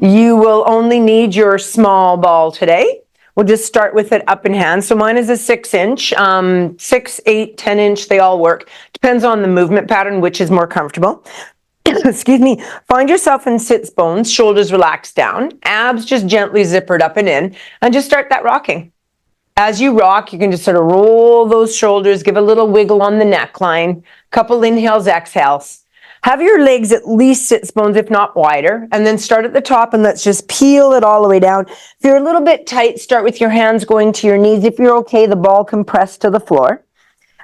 You will only need your small ball today. We'll just start with it up in hand. So mine is a 6-inch, 6, 8, 10-inch, they all work. Depends on the movement pattern, which is more comfortable. Excuse me. Find yourself in sits bones, shoulders relaxed down, abs just gently zippered up and just start that rocking. As you rock, you can just sort of roll those shoulders, give a little wiggle on the neckline, couple inhales, exhales. Have your legs at least sits bones, if not wider, and then start at the top and let's just peel it all the way down. If you're a little bit tight, start with your hands going to your knees. If you're okay, the ball can press to the floor.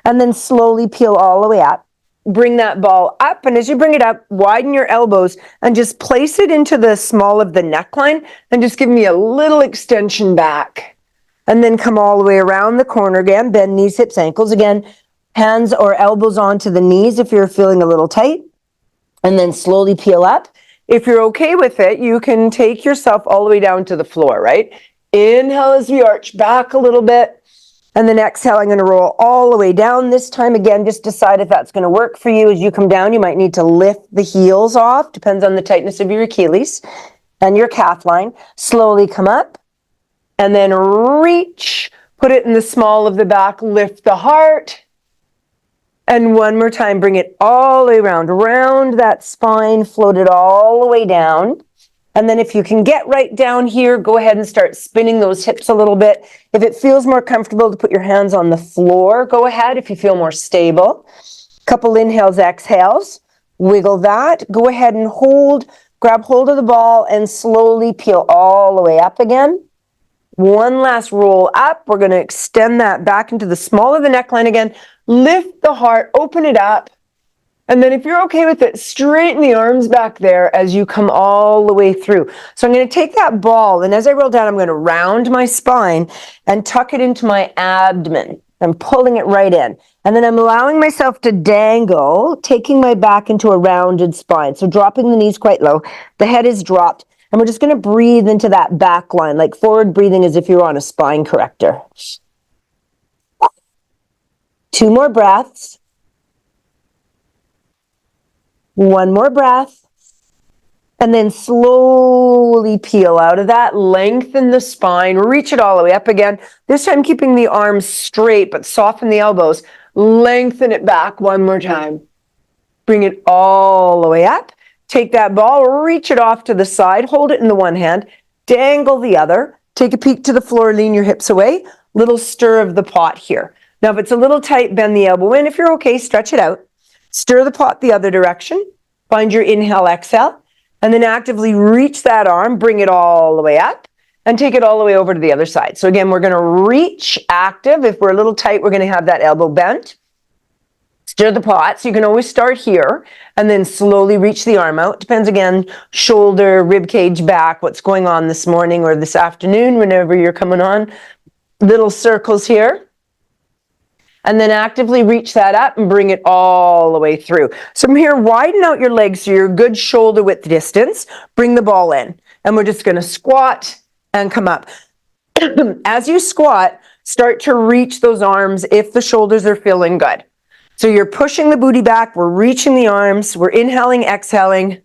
And then slowly peel all the way up. Bring that ball up, and as you bring it up, widen your elbows and just place it into the small of the neckline and just give me a little extension back. And then come all the way around the corner again, bend knees, hips, ankles. Again, hands or elbows onto the knees if you're feeling a little tight. And then slowly peel up. If you're okay with it, you can take yourself all the way down to the floor, right? Inhale as we arch back a little bit. And then exhale, I'm going to roll all the way down. This time, again, just decide if that's going to work for you. As you come down, you might need to lift the heels off. Depends on the tightness of your Achilles and your calf line. Slowly come up. And then reach. Put it in the small of the back. Lift the heart. And one more time, bring it all the way around. Round that spine, float it all the way down. And then if you can get right down here, go ahead and start spinning those hips a little bit. If it feels more comfortable to put your hands on the floor, go ahead. If you feel more stable. Couple inhales, exhales. Wiggle that. Go ahead and hold. Grab hold of the ball and slowly peel all the way up again. One last roll up. We're going to extend that back into the small of the neckline again. Lift the heart, open it up. And then if you're okay with it, straighten the arms back there as you come all the way through. So I'm going to take that ball, and as I roll down, I'm going to round my spine and tuck it into my abdomen. I'm pulling it right in. And then I'm allowing myself to dangle, taking my back into a rounded spine. So dropping the knees quite low. The head is dropped. And we're just going to breathe into that back line, like forward breathing as if you're on a spine corrector. 2 more breaths. 1 more breath. And then slowly peel out of that. Lengthen the spine. Reach it all the way up again. This time keeping the arms straight, but soften the elbows. Lengthen it back 1 more time. Bring it all the way up. Take that ball, reach it off to the side. Hold it in the one hand. Dangle the other. Take a peek to the floor. Lean your hips away. Little stir of the pot here. Now, if it's a little tight, bend the elbow in. If you're okay, stretch it out. Stir the pot the other direction. Find your inhale, exhale. And then actively reach that arm. Bring it all the way up. And take it all the way over to the other side. So again, we're going to reach active. If we're a little tight, we're going to have that elbow bent. Stir the pot. So you can always start here. And then slowly reach the arm out. Depends again, shoulder, rib cage, back, what's going on this morning or this afternoon, whenever you're coming on. Little circles here. And then actively reach that up and bring it all the way through. So from here, widen out your legs so you're a good shoulder width distance. Bring the ball in. And we're just going to squat and come up. As you squat, start to reach those arms if the shoulders are feeling good. So you're pushing the booty back. We're reaching the arms. We're inhaling, exhaling.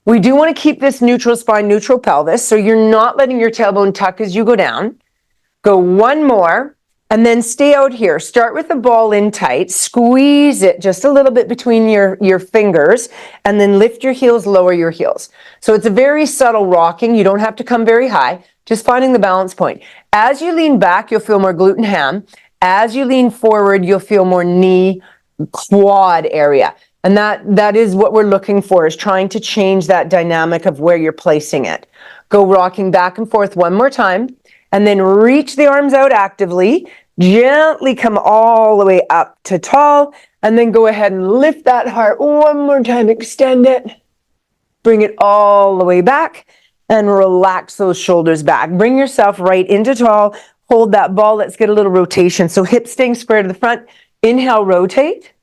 We do want to keep this neutral spine, neutral pelvis. So you're not letting your tailbone tuck as you go down. Go 1 more. And then stay out here. Start with the ball in tight. Squeeze it just a little bit between your fingers. And then lift your heels, lower your heels. So it's a very subtle rocking. You don't have to come very high. Just finding the balance point. As you lean back, you'll feel more glute and ham. As you lean forward, you'll feel more knee, quad area. And that is what we're looking for, is trying to change that dynamic of where you're placing it. Go rocking back and forth 1 more time. And then reach the arms out actively. Gently come all the way up to tall. And then go ahead and lift that heart 1 more time. Extend it. Bring it all the way back. And relax those shoulders back. Bring yourself right into tall. Hold that ball. Let's get a little rotation. So hips staying square to the front. Inhale, rotate.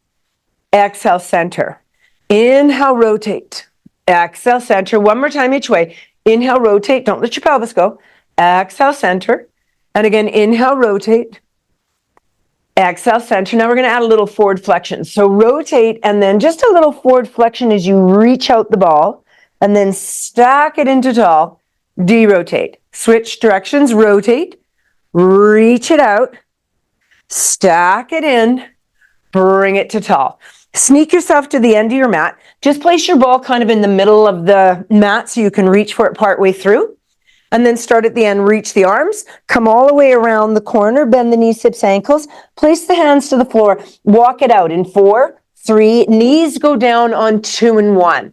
Exhale, center. Inhale, rotate. Exhale, center. One more time each way. Inhale, rotate. Don't let your pelvis go. Exhale, center. And again, inhale, rotate. Exhale, center. Now we're going to add a little forward flexion. So rotate and then just a little forward flexion as you reach out the ball and then stack it into tall. De-rotate. Switch directions. Rotate. Reach it out. Stack it in. Bring it to tall. Sneak yourself to the end of your mat. Just place your ball kind of in the middle of the mat so you can reach for it partway through. And then start at the end, reach the arms, come all the way around the corner, bend the knees, hips, ankles, place the hands to the floor, walk it out in 4, 3, knees go down on 2 and 1.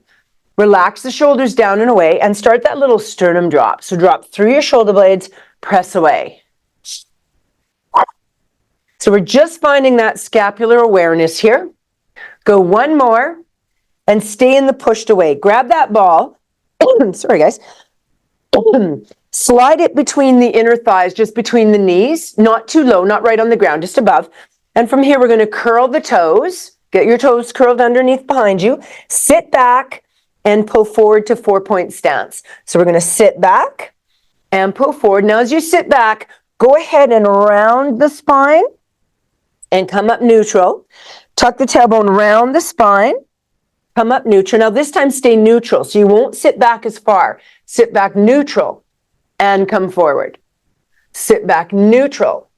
Relax the shoulders down and away and start that little sternum drop. So drop through your shoulder blades, press away. So we're just finding that scapular awareness here. Go one more and stay in the pushed away. Grab that ball. Sorry, guys. Slide it between the inner thighs, just between the knees, not too low, not right on the ground, just above. And from here, we're going to curl the toes. Get your toes curled underneath behind you. Sit back and pull forward to 4-point stance. So we're going to sit back and pull forward. Now, as you sit back, go ahead and round the spine and come up neutral. Tuck the tailbone round the spine. Come up neutral. Now this time stay neutral, so you won't sit back as far. Sit back neutral and come forward. Sit back neutral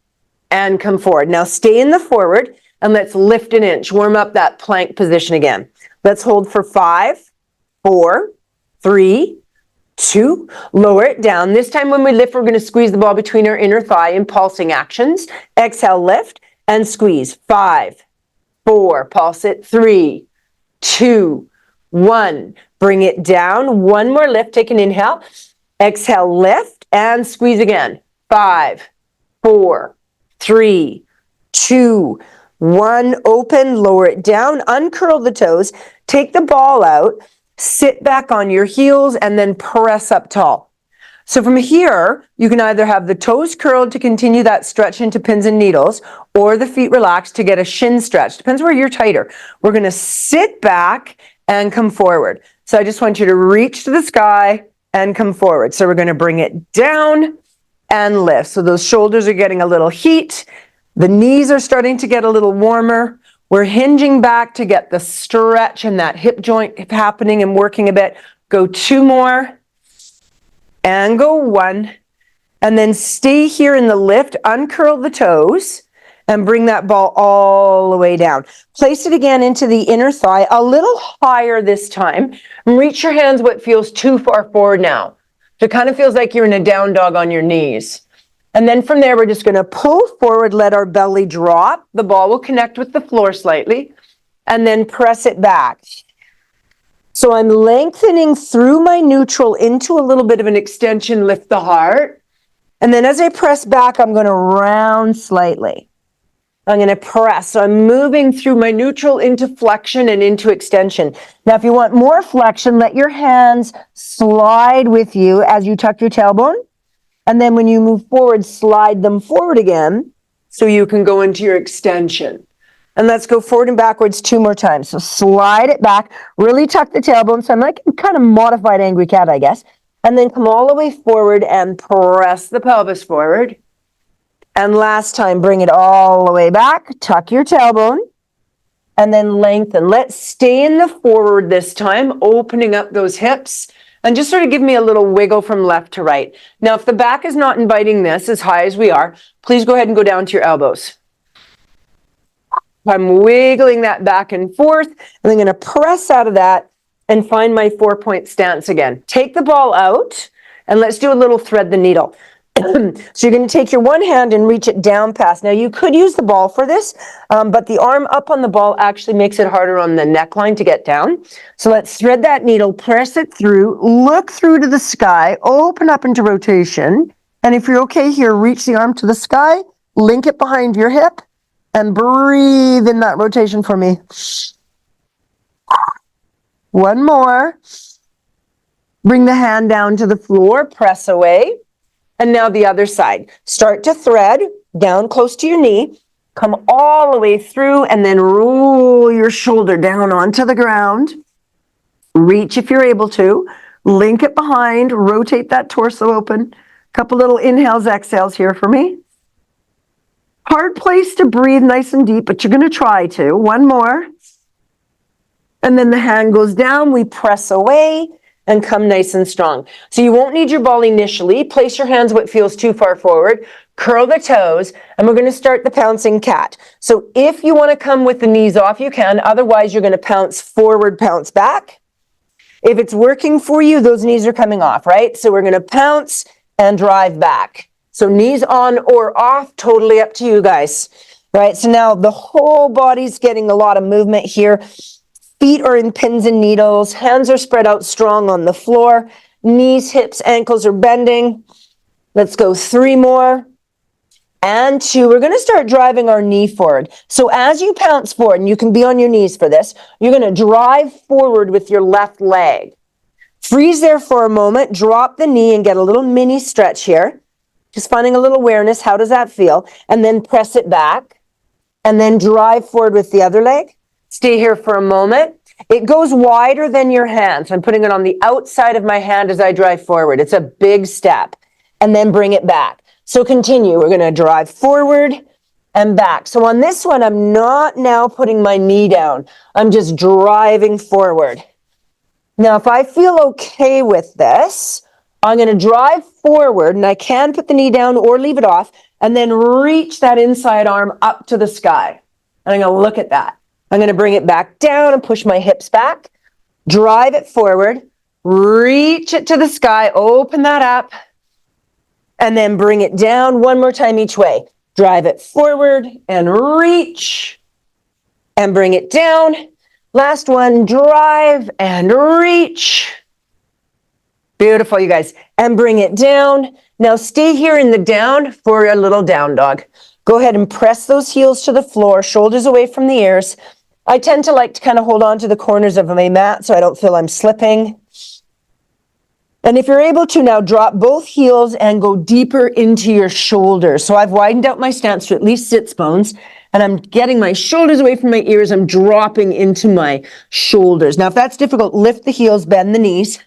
and come forward. Now stay in the forward and let's lift an inch. Warm up that plank position again. Let's hold for 5, 4, 3, 2. Lower it down. This time when we lift, we're going to squeeze the ball between our inner thigh in pulsing actions. Exhale, lift and squeeze. 5, 4, pulse it. 3, 2, 1. Bring it down. One more lift. Take an inhale. Exhale, lift and squeeze again. 5, 4, 3, 2, 1. Open, lower it down, uncurl the toes, take the ball out, sit back on your heels, and then press up tall. So from here, you can either have the toes curled to continue that stretch into pins and needles, or the feet relaxed to get a shin stretch. Depends where you're tighter. We're going to sit back and come forward. So I just want you to reach to the sky and come forward. So we're going to bring it down and lift. So those shoulders are getting a little heat. The knees are starting to get a little warmer. We're hinging back to get the stretch and that hip joint happening and working a bit. Go 2 more. And go 1, and then stay here in the lift, uncurl the toes, and bring that ball all the way down. Place it again into the inner thigh, a little higher this time. And reach your hands what feels too far forward now. So it kind of feels like you're in a down dog on your knees. And then from there, we're just going to pull forward, let our belly drop. The ball will connect with the floor slightly, and then press it back. So I'm lengthening through my neutral into a little bit of an extension, lift the heart. And then as I press back, I'm going to round slightly. I'm going to press. So I'm moving through my neutral into flexion and into extension. Now, if you want more flexion, let your hands slide with you as you tuck your tailbone. And then when you move forward, slide them forward again so you can go into your extension. And let's go forward and backwards 2 more times. So slide it back, really tuck the tailbone. So I'm like kind of modified angry cat, I guess. And then come all the way forward and press the pelvis forward. And last time, bring it all the way back, tuck your tailbone, and then lengthen. Let's stay in the forward this time, opening up those hips. And just sort of give me a little wiggle from left to right. Now, if the back is not inviting this as high as we are, please go ahead and go down to your elbows. I'm wiggling that back and forth, and I'm going to press out of that and find my 4-point stance again. Take the ball out, and let's do a little thread the needle. So you're going to take your one hand and reach it down past. Now, you could use the ball for this, but the arm up on the ball actually makes it harder on the neckline to get down. So let's thread that needle, press it through, look through to the sky, open up into rotation. And if you're okay here, reach the arm to the sky, link it behind your hip, and breathe in that rotation for me. 1 more. Bring the hand down to the floor, press away. And now the other side. Start to thread down close to your knee. Come all the way through and then roll your shoulder down onto the ground. Reach if you're able to. Link it behind. Rotate that torso open. Couple little inhales, exhales here for me. Hard place to breathe nice and deep, but you're going to try to. One more. And then the hand goes down. We press away and come nice and strong. So you won't need your ball initially. Place your hands what feels too far forward. Curl the toes, and we're going to start the pouncing cat. So if you want to come with the knees off, you can. Otherwise, you're going to pounce forward, pounce back. If it's working for you, those knees are coming off, right? So we're going to pounce and drive back. So knees on or off, totally up to you guys. Right? So now the whole body's getting a lot of movement here. Feet are in pins and needles. Hands are spread out strong on the floor. Knees, hips, ankles are bending. Let's go 3 more. And 2. We're going to start driving our knee forward. So as you pounce forward, and you can be on your knees for this, you're going to drive forward with your left leg. Freeze there for a moment. Drop the knee and get a little mini stretch here. Just finding a little awareness. How does that feel? And then press it back. And then drive forward with the other leg. Stay here for a moment. It goes wider than your hand. So I'm putting it on the outside of my hand as I drive forward. It's a big step. And then bring it back. So continue. We're going to drive forward and back. So on this one, I'm not now putting my knee down. I'm just driving forward. Now, if I feel okay with this, I'm going to drive forward, and I can put the knee down or leave it off, and then reach that inside arm up to the sky. And I'm going to look at that. I'm going to bring it back down and push my hips back. Drive it forward. Reach it to the sky. Open that up. And then bring it down one more time each way. Drive it forward and reach. And bring it down. Last one. Drive and reach. Beautiful, you guys. And bring it down. Now stay here in the down for a little down dog. Go ahead and press those heels to the floor, shoulders away from the ears. I tend to like to kind of hold on to the corners of my mat so I don't feel I'm slipping. And if you're able to now, drop both heels and go deeper into your shoulders. So I've widened out my stance to at least sits bones, and I'm getting my shoulders away from my ears. I'm dropping into my shoulders. Now, if that's difficult, lift the heels, bend the knees.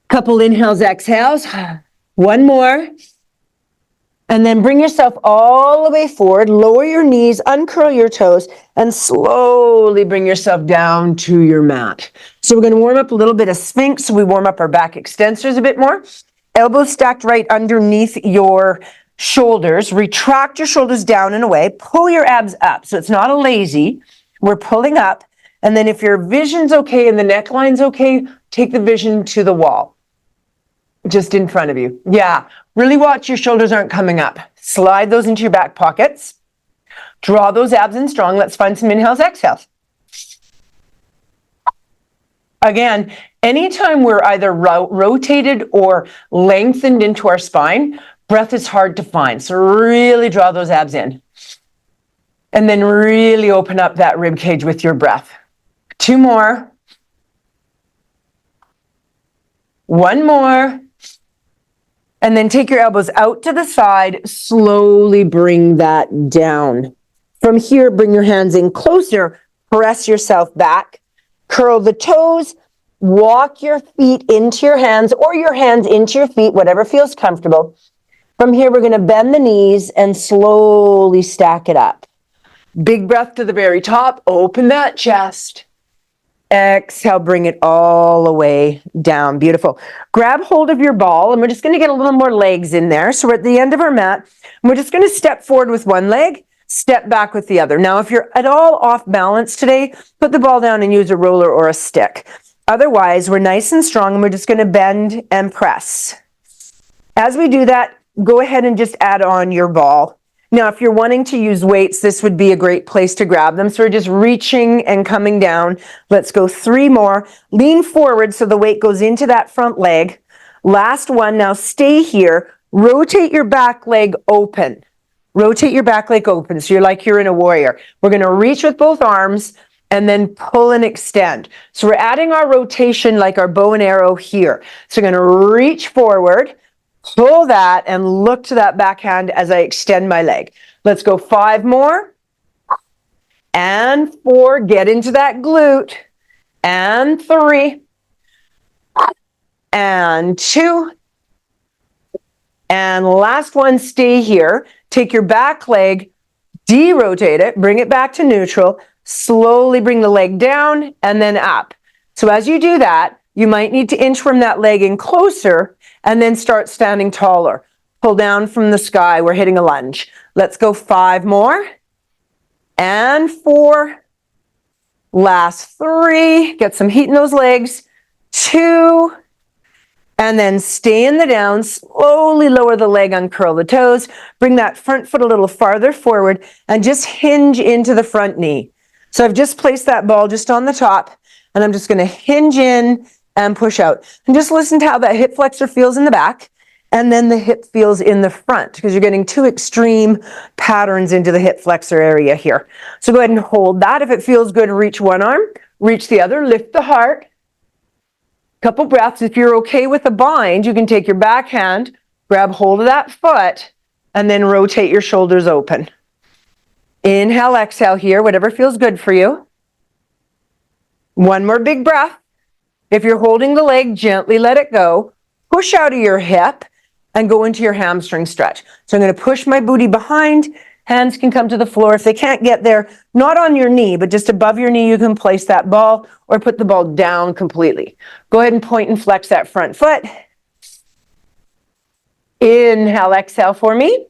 Couple inhales, exhales. One more. And then bring yourself all the way forward, lower your knees, uncurl your toes, and slowly bring yourself down to your mat. So we're going to warm up a little bit of Sphinx. So we warm up our back extensors a bit more. Elbows stacked right underneath your shoulders. Retract your shoulders down and away. Pull your abs up. So it's not a lazy. We're pulling up. And then if your vision's okay and the neckline's okay, take the vision to the wall. Just in front of you. Yeah. Really watch your shoulders aren't coming up. Slide those into your back pockets. Draw those abs in strong. Let's find some inhales, exhales. Again, anytime we're either rotated or lengthened into our spine, breath is hard to find. So really draw those abs in. And then really open up that rib cage with your breath. 2 more. 1 more. And then take your elbows out to the side, slowly bring that down. From here, bring your hands in closer, press yourself back, curl the toes, walk your feet into your hands or your hands into your feet, whatever feels comfortable. From here, we're going to bend the knees and slowly stack it up. Big breath to the very top, open that chest. Exhale, bring it all the way down. Beautiful. Grab hold of your ball, and we're just going to get a little more legs in there. So we're at the end of our mat, and we're just going to step forward with one leg, step back with the other. Now, if you're at all off balance today, put the ball down and use a roller or a stick. Otherwise, we're nice and strong, and we're just going to bend and press. As we do that, go ahead and just add on your ball. Now, if you're wanting to use weights, this would be a great place to grab them. So we're just reaching and coming down. Let's go 3 more. Lean forward so the weight goes into that front leg. Last one. Now stay here. Rotate your back leg open. Rotate your back leg open so you're like you're in a warrior. We're going to reach with both arms and then pull and extend. So we're adding our rotation like our bow and arrow here. So we're going to reach forward. Pull that and look to that backhand as I extend my leg. Let's go 5 more. And 4, get into that glute. And 3. And 2. And last one, stay here. Take your back leg, de-rotate it, bring it back to neutral, slowly bring the leg down and then up. So as you do that, you might need to inchworm that leg in closer and then start standing taller. Pull down from the sky, we're hitting a lunge. Let's go 5 more. And 4. Last 3, get some heat in those legs. 2. And then stay in the down, slowly lower the leg, uncurl the toes, bring that front foot a little farther forward and just hinge into the front knee. So I've just placed that ball just on the top and I'm just going to hinge in and push out. And just listen to how that hip flexor feels in the back and then the hip feels in the front because you're getting 2 extreme patterns into the hip flexor area here. So go ahead and hold that. If it feels good, reach one arm, reach the other, lift the heart. Couple breaths. If you're okay with a bind, you can take your back hand, grab hold of that foot, and then rotate your shoulders open. Inhale, exhale here, whatever feels good for you. One more big breath. If you're holding the leg, gently let it go. Push out of your hip and go into your hamstring stretch. So I'm going to push my booty behind. Hands can come to the floor. If they can't get there, not on your knee, but just above your knee, you can place that ball or put the ball down completely. Go ahead and point and flex that front foot. Inhale, exhale for me.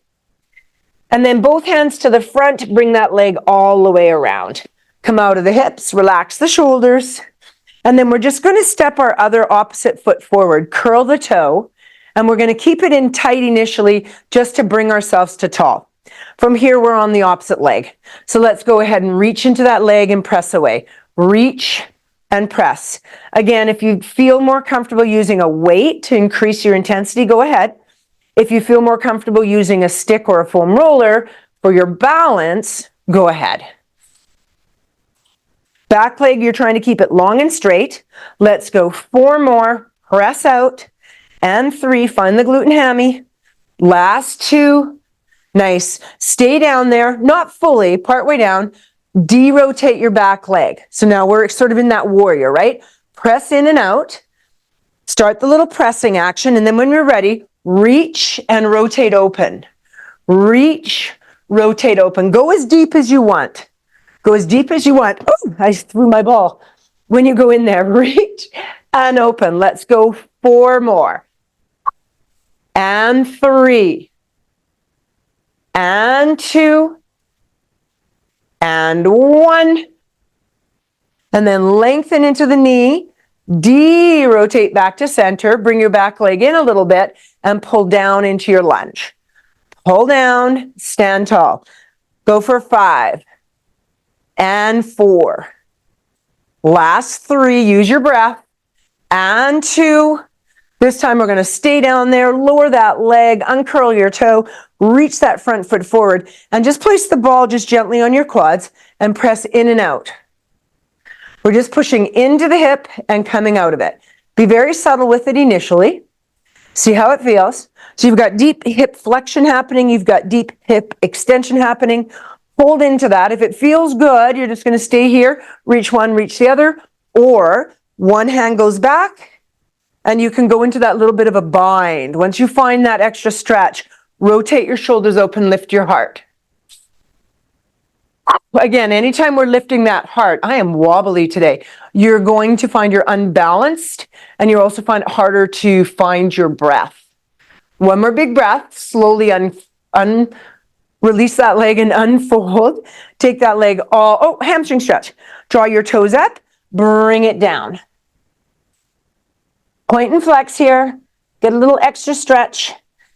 And then both hands to the front, bring that leg all the way around. Come out of the hips, relax the shoulders. And then we're just going to step our other opposite foot forward, curl the toe, and we're going to keep it in tight initially just to bring ourselves to tall. From here, we're on the opposite leg. So let's go ahead and reach into that leg and press away. Reach and press. Again, if you feel more comfortable using a weight to increase your intensity, go ahead. If you feel more comfortable using a stick or a foam roller for your balance, go ahead. Back leg, you're trying to keep it long and straight. Let's go 4 more. Press out. And 3, find the glute and hammy. Last 2. Nice. Stay down there, not fully, partway down. De-rotate your back leg. So now we're sort of in that warrior, right? Press in and out. Start the little pressing action. And then when you're ready, reach and rotate open. Reach, rotate open. Go as deep as you want. Go as deep as you want. Oh, I threw my ball. When you go in there, reach and open. Let's go 4 more. And 3. And 2. And 1. And then lengthen into the knee. De-rotate back to center. Bring your back leg in a little bit and pull down into your lunge. Pull down, stand tall. Go for 5. And 4. Last 3, use your breath. And 2. This time we're going to stay down there, lower that leg, uncurl your toe, reach that front foot forward, and just place the ball just gently on your quads and press in and out. We're just pushing into the hip and coming out of it. Be very subtle with it initially. See how it feels. So you've got deep hip flexion happening, you've got deep hip extension happening. Hold into that. If it feels good, you're just going to stay here, reach one, reach the other, or one hand goes back, and you can go into that little bit of a bind. Once you find that extra stretch, rotate your shoulders open, lift your heart. Again, anytime we're lifting that heart, I am wobbly today. You're going to find you're unbalanced, and you'll also find it harder to find your breath. One more big breath, slowly release that leg and unfold. Take that leg hamstring stretch. Draw your toes up, bring it down. Point and flex here. Get a little extra stretch.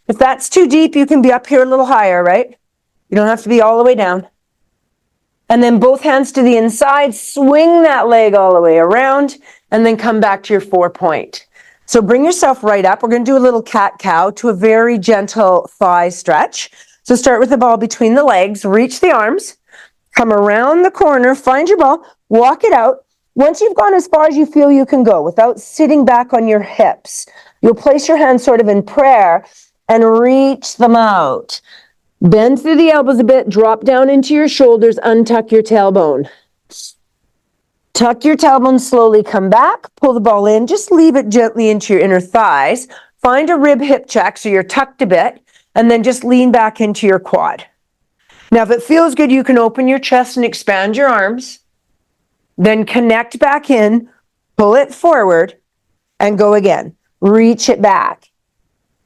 If that's too deep, you can be up here a little higher, right? You don't have to be all the way down. And then both hands to the inside, swing that leg all the way around, and then come back to your 4-point. So bring yourself right up. We're going to do a little cat-cow to a very gentle thigh stretch. So start with the ball between the legs, reach the arms, come around the corner, find your ball, walk it out. Once you've gone as far as you feel you can go without sitting back on your hips, you'll place your hands sort of in prayer and reach them out. Bend through the elbows a bit, drop down into your shoulders, untuck your tailbone. Tuck your tailbone, slowly come back, pull the ball in, just leave it gently into your inner thighs. Find a rib hip check so you're tucked a bit, and then just lean back into your quad. Now, if it feels good, you can open your chest and expand your arms. Then connect back in, pull it forward, and go again. Reach it back.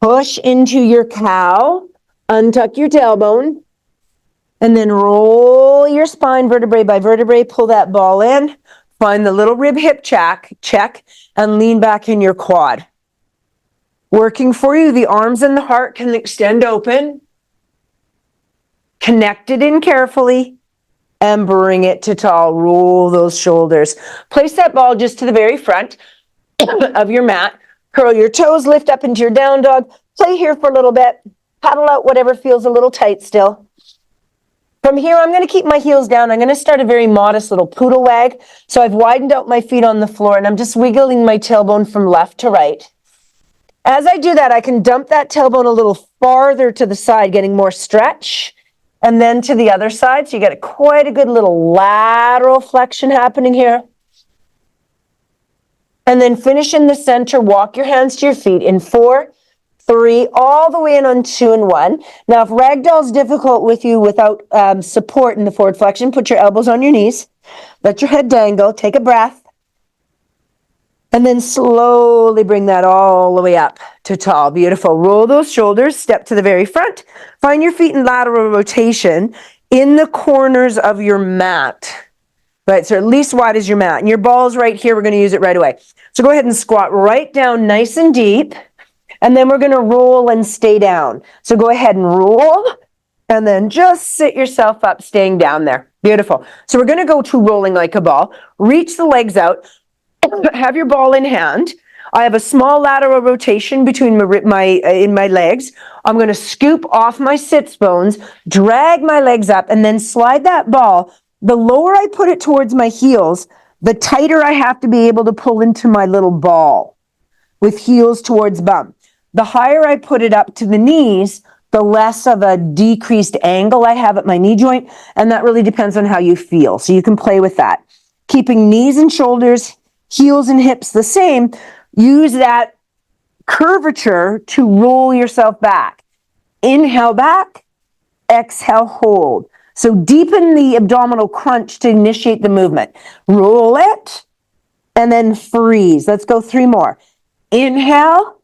Push into your cow, untuck your tailbone, and then roll your spine vertebrae by vertebrae, pull that ball in, find the little rib hip check, and lean back in your quad. Working for you, the arms and the heart can extend open. Connect it in carefully and bring it to tall. Roll those shoulders. Place that ball just to the very front of your mat. Curl your toes, lift up into your down dog. Play here for a little bit. Paddle out whatever feels a little tight still. From here, I'm going to keep my heels down. I'm going to start a very modest little poodle wag. So I've widened out my feet on the floor, and I'm just wiggling my tailbone from left to right. As I do that, I can dump that tailbone a little farther to the side, getting more stretch, and then to the other side. So you get quite a good little lateral flexion happening here. And then finish in the center. Walk your hands to your feet in 4, 3, all the way in on 2 and 1. Now, if ragdoll's difficult with you without support in the forward flexion, put your elbows on your knees. Let your head dangle. Take a breath. And then slowly bring that all the way up to tall. Beautiful. Roll those shoulders. Step to the very front. Find your feet in lateral rotation in the corners of your mat. Right, so at least wide as your mat. And your ball's right here. We're going to use it right away. So go ahead and squat right down nice and deep. And then we're going to roll and stay down. So go ahead and roll. And then just sit yourself up, staying down there. Beautiful. So we're going to go to rolling like a ball. Reach the legs out. Have your ball in hand. I have a small lateral rotation between my legs. I'm going to scoop off my sits bones, drag my legs up, and then slide that ball. The lower I put it towards my heels, the tighter I have to be able to pull into my little ball with heels towards bum. The higher I put it up to the knees, the less of a decreased angle I have at my knee joint, and that really depends on how you feel. So you can play with that. Keeping knees and shoulders, heels and hips the same, use that curvature to roll yourself back. Inhale back, exhale, hold. So deepen the abdominal crunch to initiate the movement. Roll it, and then freeze. Let's go 3 more. Inhale,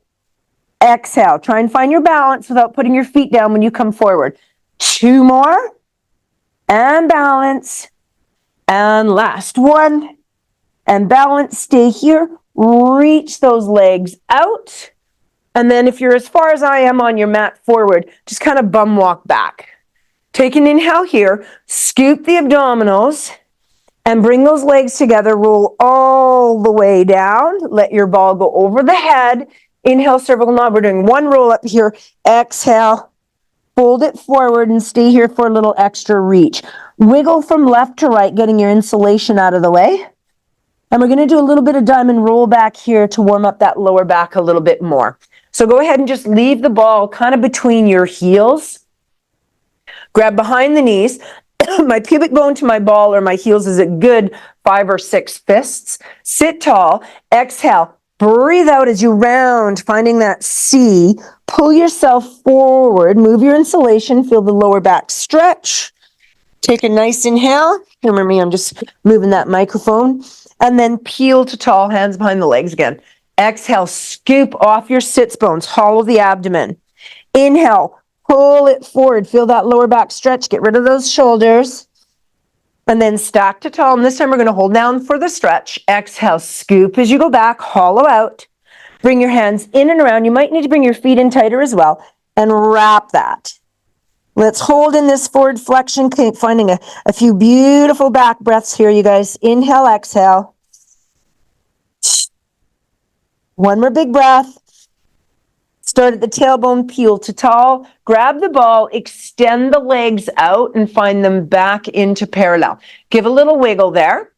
exhale. Try and find your balance without putting your feet down when you come forward. 2 more, and balance. And last one, and balance. Stay here. Reach those legs out. And then if you're as far as I am on your mat forward, just kind of bum walk back. Take an inhale here, scoop the abdominals, and bring those legs together. Roll all the way down. Let your ball go over the head. Inhale, cervical knot. We're doing 1 roll up here. Exhale, fold it forward and stay here for a little extra reach. Wiggle from left to right, getting your insulation out of the way. And we're going to do a little bit of diamond roll back here to warm up that lower back a little bit more. So go ahead and just leave the ball kind of between your heels. Grab behind the knees. My pubic bone to my ball or my heels is a good 5 or 6 fists. Sit tall. Exhale. Breathe out as you round, finding that C. Pull yourself forward. Move your insulation. Feel the lower back stretch. Take a nice inhale. Remember me, I'm just moving that microphone. And then peel to tall, hands behind the legs again. Exhale, scoop off your sits bones. Hollow the abdomen. Inhale. Pull it forward. Feel that lower back stretch. Get rid of those shoulders. And then stack to tall. And this time we're going to hold down for the stretch. Exhale, scoop as you go back. Hollow out. Bring your hands in and around. You might need to bring your feet in tighter as well. And wrap that. Let's hold in this forward flexion. Finding a few beautiful back breaths here, you guys. Inhale, exhale. 1 more big breath. Start at the tailbone, peel to tall, grab the ball, extend the legs out and find them back into parallel. Give a little wiggle there.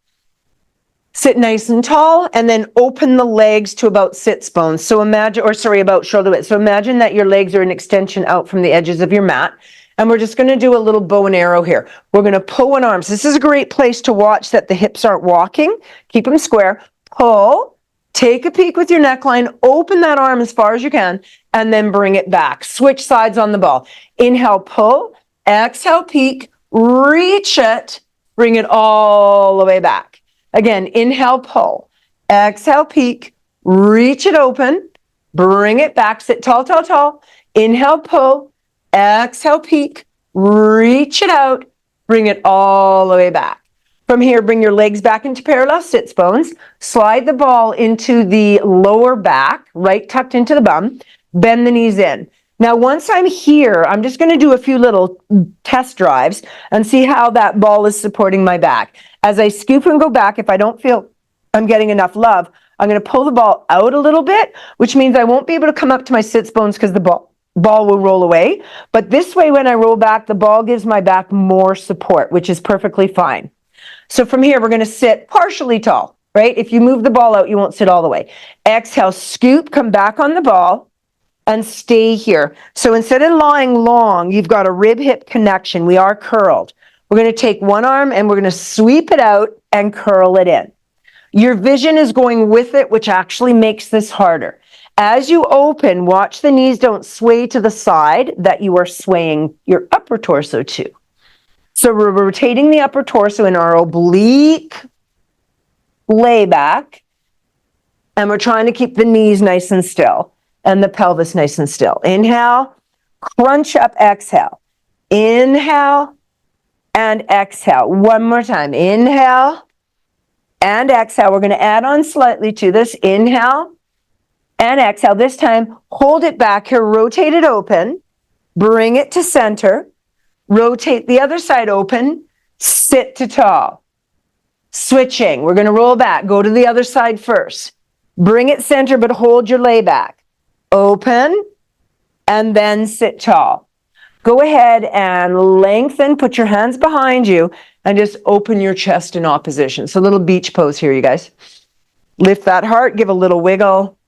Sit nice and tall and then open the legs to about sits bones. So imagine, about shoulder width. So imagine that your legs are an extension out from the edges of your mat. And we're just going to do a little bow and arrow here. We're going to pull one arm. So this is a great place to watch that the hips aren't walking. Keep them square. Pull. Take a peek with your neckline. Open that arm as far as you can. And then bring it back. Switch sides on the ball. Inhale, pull. Exhale, peek. Reach it. Bring it all the way back. Again, inhale, pull. Exhale, peek. Reach it open. Bring it back. Sit tall, tall, tall. Inhale, pull. Exhale, peek, reach it out, bring it all the way back. From here, bring your legs back into parallel sits bones, slide the ball into the lower back, right tucked into the bum, bend the knees in. Now, once I'm here, I'm just going to do a few little test drives and see how that ball is supporting my back. As I scoop and go back, if I don't feel I'm getting enough love, I'm going to pull the ball out a little bit, which means I won't be able to come up to my sits bones because the ball will roll away. But this way, when I roll back, the ball gives my back more support, which is perfectly fine. So from here, we're going to sit partially tall, right? If you move the ball out, you won't sit all the way. Exhale, scoop, come back on the ball and stay here. So instead of lying long, you've got a rib-hip connection. We are curled. We're going to take one arm and we're going to sweep it out and curl it in. Your vision is going with it, which actually makes this harder. As you open, watch the knees don't sway to the side that you are swaying your upper torso to. So we're rotating the upper torso in our oblique layback, and we're trying to keep the knees nice and still and the pelvis nice and still. Inhale, crunch up, exhale. Inhale and exhale. One more time. Inhale and exhale. We're going to add on slightly to this. Inhale and exhale. This time, hold it back here, rotate it open, bring it to center, rotate the other side open, sit to tall. Switching, we're going to roll back, go to the other side first. Bring it center, but hold your lay back. Open, and then sit tall. Go ahead and lengthen, put your hands behind you, and just open your chest in opposition. So a little beach pose here, you guys. Lift that heart, give a little wiggle.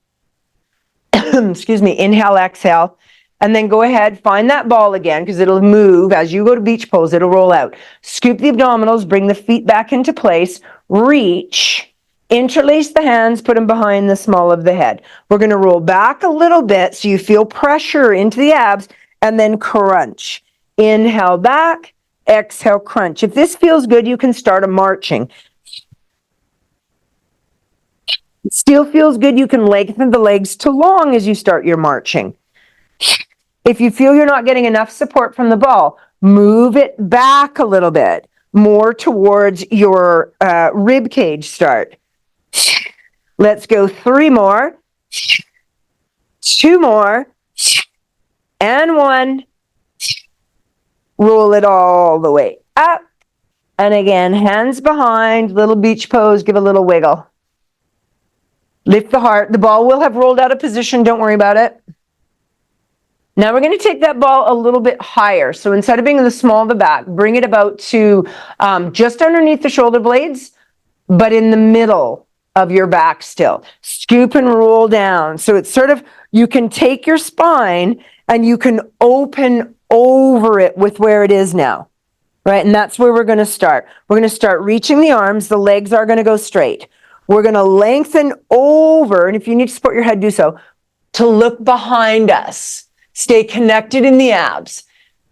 Excuse me, inhale, exhale, and then go ahead, find that ball again because it'll move. As you go to beach pose, it'll roll out. Scoop the abdominals, bring the feet back into place, reach, interlace the hands, put them behind the small of the head. We're going to roll back a little bit so you feel pressure into the abs, and then crunch. Inhale back, exhale, crunch. If this feels good, you can start a marching. It still feels good, you can lengthen the legs to long as you start your marching. If you feel you're not getting enough support from the ball, move it back a little bit, more towards your rib cage start. Let's go 3 more, 2 more, and 1. Roll it all the way up. And again, hands behind, little beach pose, give a little wiggle. Lift the heart. The ball will have rolled out of position. Don't worry about it. Now we're going to take that ball a little bit higher. So instead of being in the small of the back, bring it about to just underneath the shoulder blades, but in the middle of your back still. Scoop and roll down. So it's sort of, you can take your spine and you can open over it with where it is now. Right? And that's where we're going to start. We're going to start reaching the arms. The legs are going to go straight. We're going to lengthen over, and if you need to support your head, do so, to look behind us. Stay connected in the abs.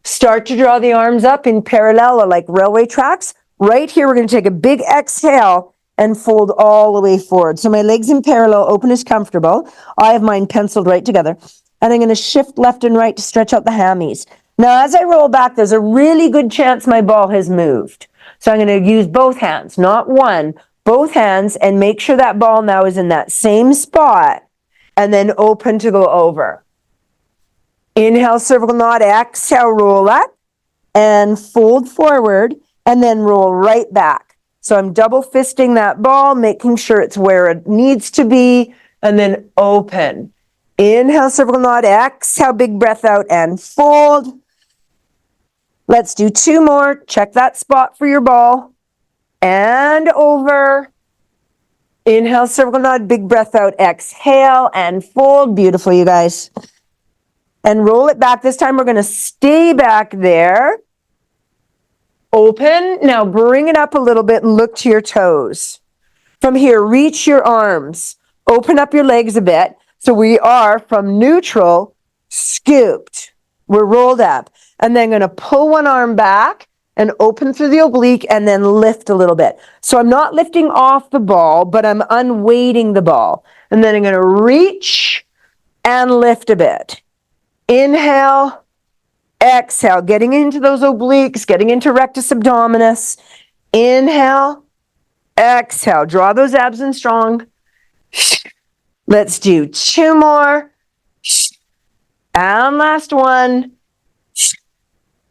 Start to draw the arms up in parallel or like railway tracks. Right here, we're going to take a big exhale and fold all the way forward. So my legs in parallel, open as comfortable. I have mine penciled right together. And I'm going to shift left and right to stretch out the hammies. Now, as I roll back, there's a really good chance my ball has moved. So I'm going to use both hands, not one, both hands, and make sure that ball now is in that same spot, and then open to go over. Inhale, cervical knot, exhale, roll up, and fold forward, and then roll right back. So I'm double fisting that ball, making sure it's where it needs to be, and then open. Inhale, cervical knot, exhale, big breath out, and fold. Let's do 2 more. Check that spot for your ball. And over. Inhale, cervical knot, big breath out, exhale, and fold. Beautiful, you guys. and roll it back. This time we're going to stay back there. Open. Now bring it up a little bit and look to your toes. From here, reach your arms. Open up your legs a bit. So we are from neutral, scooped. We're rolled up. And then going to pull one arm back and open through the oblique and then lift a little bit. So I'm not lifting off the ball, but I'm unweighting the ball. And then I'm going to reach and lift a bit. Inhale. Exhale, getting into those obliques, getting into rectus abdominis. Inhale, exhale, draw those abs in strong. Let's do 2 more. And last one.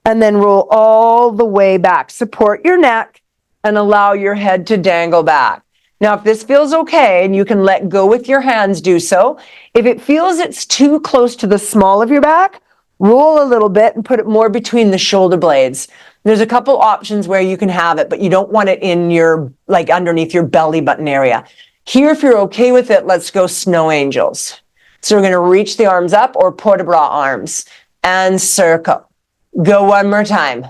And then roll all the way back. Support your neck and allow your head to dangle back. Now, if this feels okay and you can let go with your hands, do so. If it feels it's too close to the small of your back, roll a little bit and put it more between the shoulder blades. There's a couple options where you can have it, but you don't want it in your, like underneath your belly button area. Here, if you're okay with it, let's go snow angels. So we're going to reach the arms up or port de bras arms and circle. Go one more time.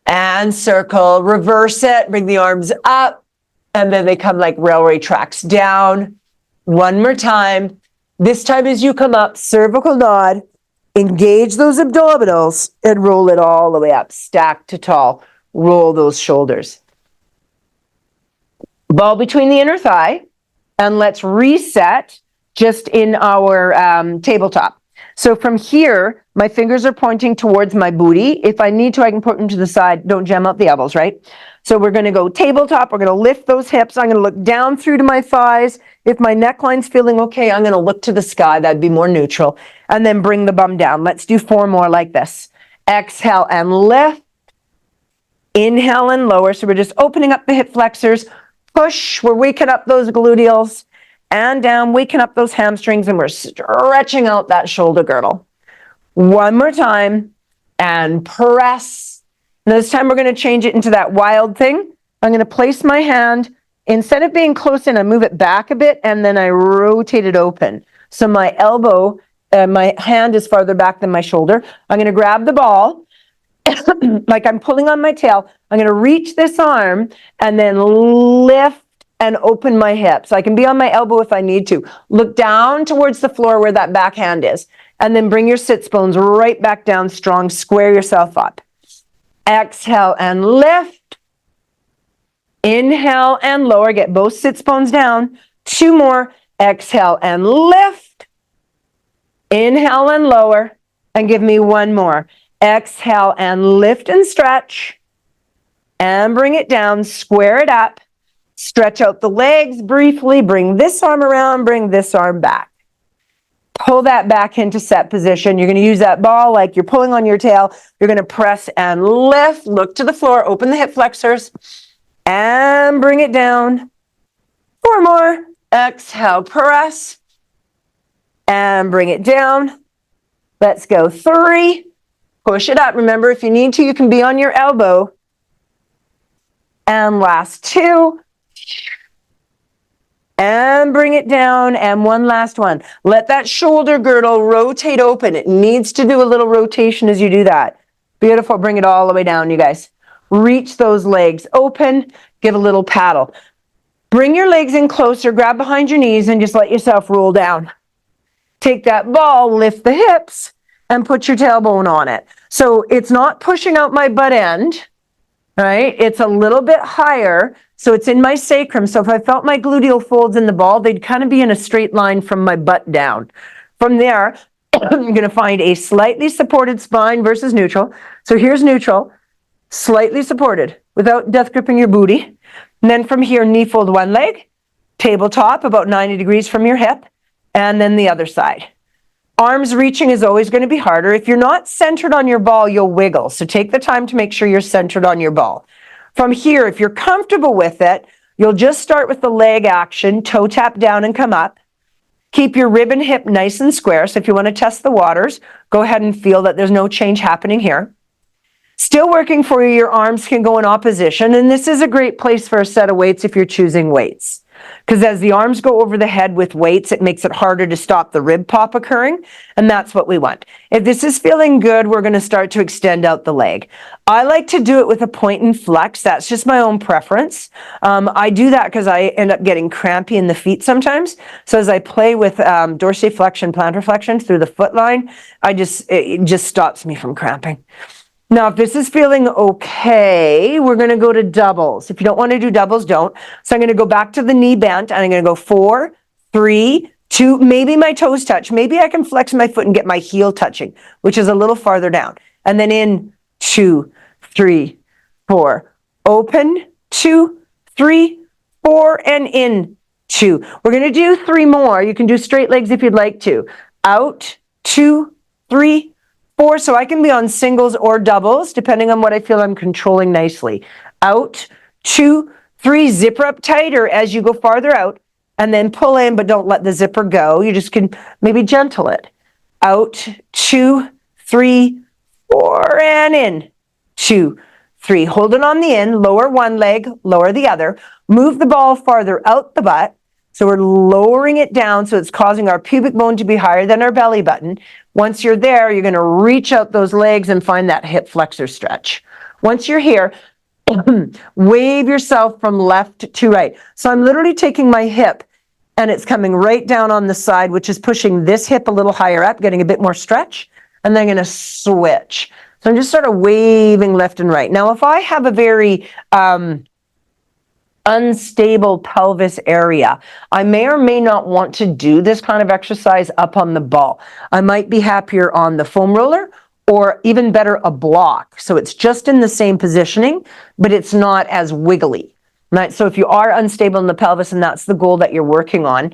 And circle, reverse it, bring the arms up, and then they come like railway tracks down. One more time. This time as you come up, cervical nod. Engage those abdominals and roll it all the way up. Stack to tall. Roll those shoulders. Ball between the inner thigh. And let's reset just in our tabletop. So from here, my fingers are pointing towards my booty. If I need to, I can put them to the side. Don't jam up the elbows, right? So we're going to go tabletop. We're going to lift those hips. I'm going to look down through to my thighs. If my neckline's feeling okay, I'm going to look to the sky. That'd be more neutral. And then bring the bum down. Let's do 4 more like this. Exhale and lift. Inhale and lower. So we're just opening up the hip flexors. Push. We're waking up those gluteals. And down, waking up those hamstrings. And we're stretching out that shoulder girdle. One more time. And press. Now this time we're going to change it into that wild thing. I'm going to place my hand. Instead of being close in, I move it back a bit. And then I rotate it open. So my elbow, my hand is farther back than my shoulder. I'm going to grab the ball. Like I'm pulling on my tail. I'm going to reach this arm and then lift and open my hips. I can be on my elbow if I need to. Look down towards the floor where that back hand is. And then bring your sits bones right back down strong. Square yourself up. Exhale and lift. Inhale and lower. Get both sits bones down. 2 more. Exhale and lift. Inhale and lower. And give me 1 more. Exhale and lift and stretch. And bring it down. Square it up. Stretch out the legs briefly. Bring this arm around. Bring this arm back. Pull that back into set position. You're going to use that ball like you're pulling on your tail. You're going to press and lift. Look to the floor. Open the hip flexors. And bring it down. 4 more. Exhale. Press. And bring it down. Let's go 3. Push it up. Remember, if you need to, you can be on your elbow. And last 2. And bring it down. And 1 last one. Let that shoulder girdle rotate open. It needs to do a little rotation as you do that. Beautiful. Bring it all the way down, you guys. Reach those legs open. Give a little paddle. Bring your legs in closer. Grab behind your knees and just let yourself roll down. Take that ball, lift the hips, and put your tailbone on it. So it's not pushing out my butt end, right? It's a little bit higher. So it's in my sacrum. So if I felt my gluteal folds in the ball, they'd kind of be in a straight line from my butt down. From there, I'm going to find a slightly supported spine versus neutral. So here's neutral, slightly supported without death gripping your booty. And then from here, knee fold one leg, tabletop about 90 degrees from your hip, and then the other side. Arms reaching is always going to be harder. If you're not centered on your ball, you'll wiggle. So take the time to make sure you're centered on your ball. From here, if you're comfortable with it, you'll just start with the leg action, toe tap down and come up. Keep your rib and hip nice and square. So if you want to test the waters, go ahead and feel that there's no change happening here. Still working for you, your arms can go in opposition. And this is a great place for a set of weights if you're choosing weights. Because as the arms go over the head with weights, it makes it harder to stop the rib pop occurring, and that's what we want. If this is feeling good, we're going to start to extend out the leg. I like to do it with a point and flex. That's just my own preference. I do that because I end up getting crampy in the feet sometimes. So as I play with dorsiflexion, plantar flexion through the foot line, it just stops me from cramping. Now, if this is feeling okay, we're going to go to doubles. If you don't want to do doubles, don't. So I'm going to go back to the knee bent, and I'm going to go 4, 3, 2, maybe my toes touch. Maybe I can flex my foot and get my heel touching, which is a little farther down. And then in 2, 3, 4. Open, 2, 3, 4, and in 2. We're going to do 3 more. You can do straight legs if you'd like to. Out, 2, 3, 4, so I can be on singles or doubles, depending on what I feel I'm controlling nicely. Out, 2, 3, zipper up tighter as you go farther out, and then pull in, but don't let the zipper go. You just can maybe gentle it. Out, 2, 3, 4, and in. 2, 3. Hold it on the in, lower one leg, lower the other. Move the ball farther out the butt. So we're lowering it down so it's causing our pubic bone to be higher than our belly button. Once you're there, you're going to reach out those legs and find that hip flexor stretch. Once you're here, wave yourself from left to right. So I'm literally taking my hip and it's coming right down on the side, which is pushing this hip a little higher up, getting a bit more stretch. And then I'm going to switch. So I'm just sort of waving left and right. Now, if I have a very unstable pelvis area, I may or may not want to do this kind of exercise up on the ball. I might be happier on the foam roller, or even better, a block. So it's just in the same positioning, but it's not as wiggly. Right? So if you are unstable in the pelvis and that's the goal that you're working on,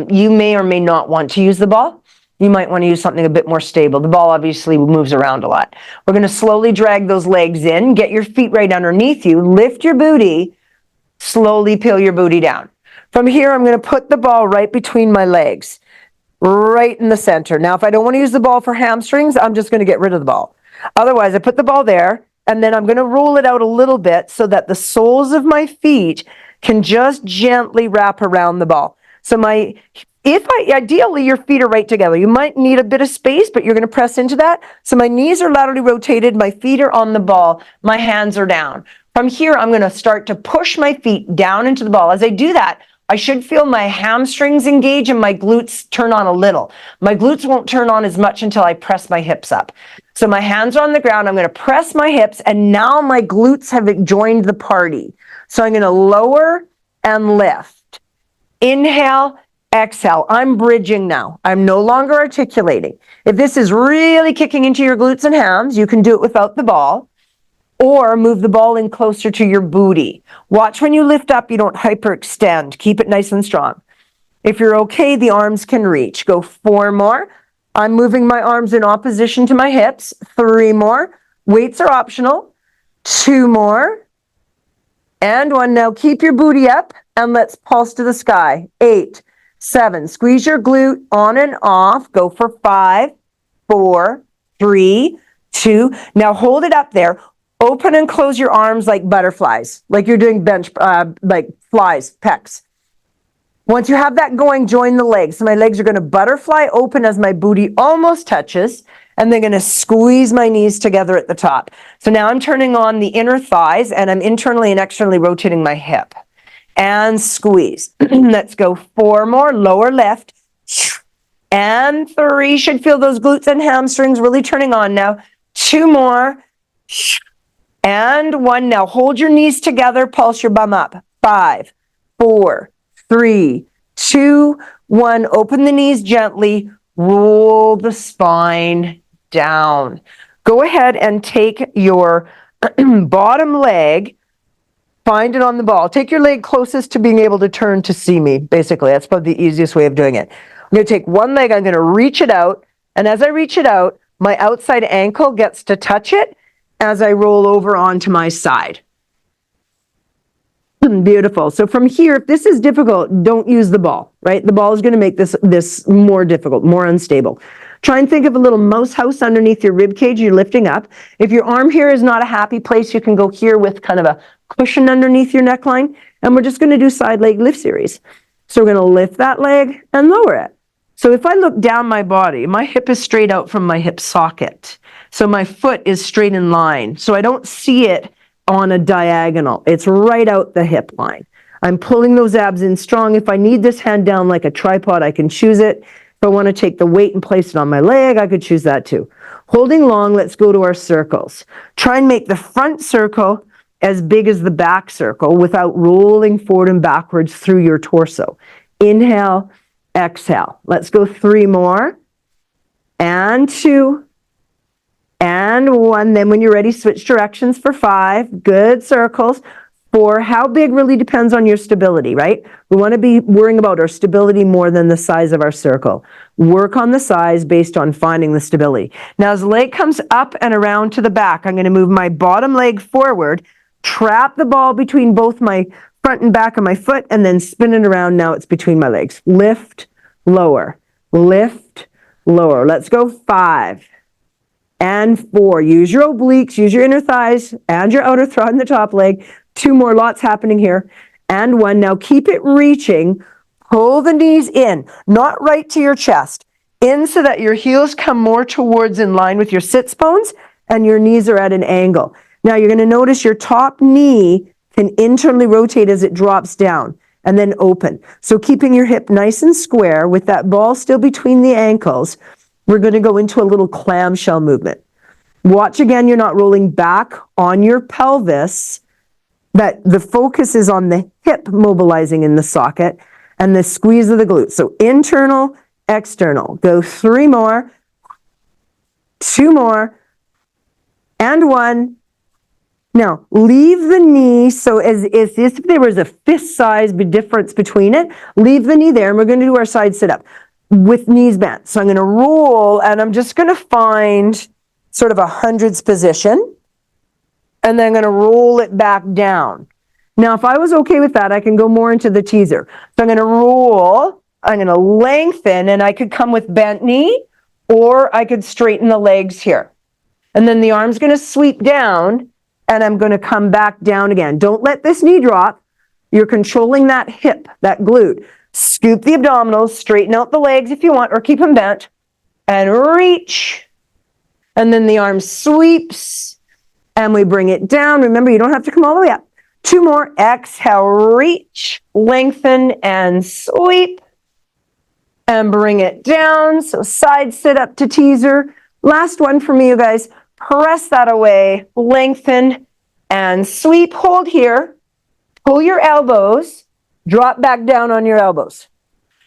you may or may not want to use the ball. You might want to use something a bit more stable. The ball obviously moves around a lot. We're going to slowly drag those legs in, get your feet right underneath you, lift your booty, slowly peel your booty down. From here, I'm going to put the ball right between my legs, right in the center. Now, if I don't want to use the ball for hamstrings, I'm just going to get rid of the ball. Otherwise, I put the ball there, and then I'm going to roll it out a little bit so that the soles of my feet can just gently wrap around the ball. So ideally, your feet are right together. You might need a bit of space, but you're going to press into that. So my knees are laterally rotated, my feet are on the ball, my hands are down. From here, I'm going to start to push my feet down into the ball. As I do that, I should feel my hamstrings engage and my glutes turn on a little. My glutes won't turn on as much until I press my hips up. So my hands are on the ground. I'm going to press my hips, and now my glutes have joined the party. So I'm going to lower and lift. Inhale, exhale. I'm bridging now. I'm no longer articulating. If this is really kicking into your glutes and hams, you can do it without the ball. Or move the ball in closer to your booty. Watch when you lift up, you don't hyperextend. Keep it nice and strong. If you're okay, the arms can reach. Go 4 more. I'm moving my arms in opposition to my hips. 3 more. Weights are optional. 2 more. And 1. Now keep your booty up and let's pulse to the sky. 8, 7. Squeeze your glute on and off. Go for 5, 4, 3, 2. Now hold it up there. Open and close your arms like butterflies, like you're doing bench, like flies, pecs. Once you have that going, join the legs. So my legs are going to butterfly open as my booty almost touches, and they're going to squeeze my knees together at the top. So now I'm turning on the inner thighs, and I'm internally and externally rotating my hip. And squeeze. Let's go 4 more, lower lift. And 3, should feel those glutes and hamstrings really turning on now. 2 more. And 1. Now hold your knees together, pulse your bum up. 5, 4, 3, 2, 1. Open the knees gently, roll the spine down. Go ahead and take your bottom leg, find it on the ball. Take your leg closest to being able to turn to see me, basically. That's probably the easiest way of doing it. I'm going to take one leg, I'm going to reach it out, and as I reach it out, my outside ankle gets to touch it as I roll over onto my side. Beautiful. So from here, if this is difficult, don't use the ball, right? The ball is going to make this more difficult, more unstable. Try and think of a little mouse house underneath your rib cage you're lifting up. If your arm here is not a happy place, you can go here with kind of a cushion underneath your neckline. And we're just going to do side leg lift series. So we're going to lift that leg and lower it. So if I look down my body, my hip is straight out from my hip socket. So my foot is straight in line. So I don't see it on a diagonal. It's right out the hip line. I'm pulling those abs in strong. If I need this hand down like a tripod, I can choose it. If I want to take the weight and place it on my leg, I could choose that too. Holding long, let's go to our circles. Try and make the front circle as big as the back circle without rolling forward and backwards through your torso. Inhale, exhale. Let's go 3 more. And 2. And 1. Then when you're ready, switch directions for 5. Good circles. 4. How big really depends on your stability, right? We want to be worrying about our stability more than the size of our circle. Work on the size based on finding the stability. Now as the leg comes up and around to the back, I'm going to move my bottom leg forward, trap the ball between both my front and back of my foot, and then spin it around. Now it's between my legs. Lift, lower, lift, lower. Let's go 5 and 4. Use your obliques, use your inner thighs and your outer thigh and the top leg. 2 more, lots happening here. And 1. Now keep it reaching. Pull the knees in, not right to your chest, in so that your heels come more towards in line with your sits bones and your knees are at an angle. Now you're going to notice your top knee can internally rotate as it drops down and then open. So keeping your hip nice and square with that ball still between the ankles, we're going to go into a little clamshell movement. Watch again, you're not rolling back on your pelvis, but the focus is on the hip mobilizing in the socket and the squeeze of the glute. So internal, external. Go 3 more, 2 more, and 1. Now, leave the knee, so as if there was a fist-size difference between it, leave the knee there, and we're going to do our side sit-up with knees bent. So I'm going to roll, and I'm just going to find sort of a hundreds position, and then I'm going to roll it back down. Now, if I was okay with that, I can go more into the teaser. So I'm going to roll, I'm going to lengthen, and I could come with bent knee, or I could straighten the legs here. And then the arm's going to sweep down, and I'm going to come back down again. Don't let this knee drop. You're controlling that hip, that glute. Scoop the abdominals, straighten out the legs if you want, or keep them bent, and reach. And then the arm sweeps, and we bring it down. Remember, you don't have to come all the way up. 2 more. Exhale, reach, lengthen, and sweep. And bring it down. So side sit up to teaser. Last one for me, you guys. Press that away, lengthen, and sweep. Hold here. Pull your elbows. Drop back down on your elbows.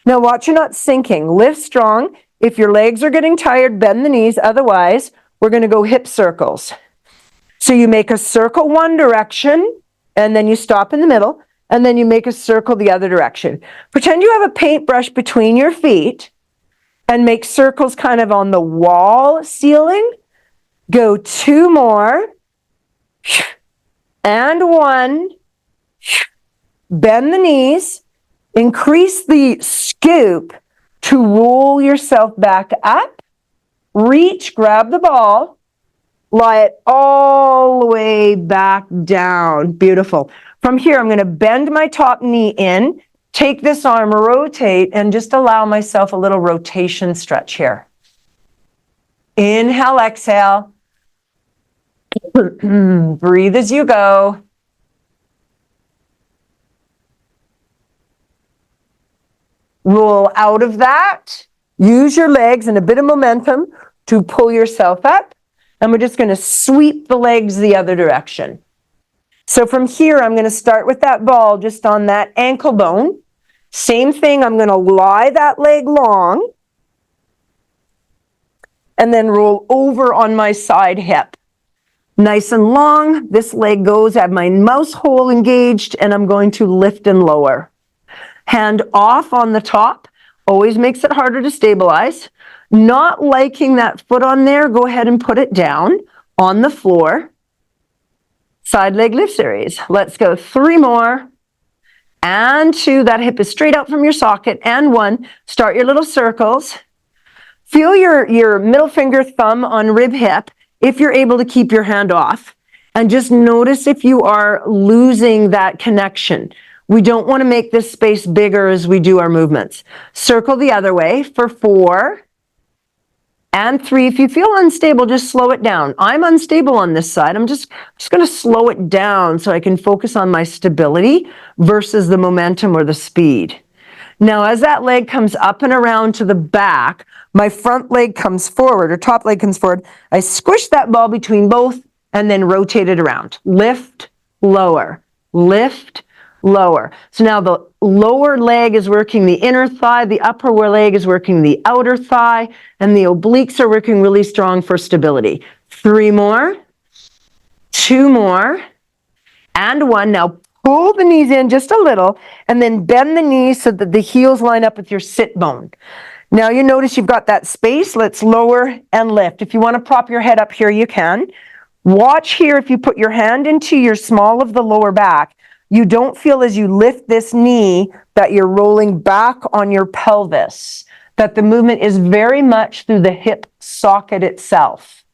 Now watch you're not sinking. Lift strong. If your legs are getting tired, bend the knees. Otherwise, we're going to go hip circles. So you make a circle one direction, and then you stop in the middle, and then you make a circle the other direction. Pretend you have a paintbrush between your feet, and make circles kind of on the wall ceiling. Go 2 more, and 1. Bend the knees, increase the scoop to roll yourself back up, reach, grab the ball, lie it all the way back down. Beautiful. From here, I'm going to bend my top knee in, take this arm, rotate, and just allow myself a little rotation stretch here. Inhale, exhale. Breathe as you go. Roll out of that. Use your legs and a bit of momentum to pull yourself up. And we're just going to sweep the legs the other direction. So from here, I'm going to start with that ball just on that ankle bone. Same thing, I'm going to lie that leg long. And then roll over on my side hip. Nice and long. This leg goes, I have my mouse hole engaged, and I'm going to lift and lower. Hand off on the top. Always makes it harder to stabilize. Not liking that foot on there, go ahead and put it down on the floor. Side leg lift series. Let's go 3 more. and 2. That hip is straight out from your socket, and 1. Start your little circles. Feel your middle finger, thumb on rib hip if you're able to keep your hand off. And just notice if you are losing that connection. We don't want to make this space bigger as we do our movements. Circle the other way for 4 and 3. If you feel unstable, just slow it down. I'm unstable on this side. I'm just going to slow it down so I can focus on my stability versus the momentum or the speed. Now, as that leg comes up and around to the back, my front leg comes forward, or top leg comes forward. I squish that ball between both and then rotate it around. Lift, lower, lift, lower. So now the lower leg is working the inner thigh, the upper leg is working the outer thigh, and the obliques are working really strong for stability. 3 more, 2 more, and 1. Now pull the knees in just a little, and then bend the knees so that the heels line up with your sit bone. Now you notice you've got that space. Let's lower and lift. If you want to prop your head up here, you can. Watch here, if you put your hand into your small of the lower back, you don't feel as you lift this knee that you're rolling back on your pelvis, that the movement is very much through the hip socket itself.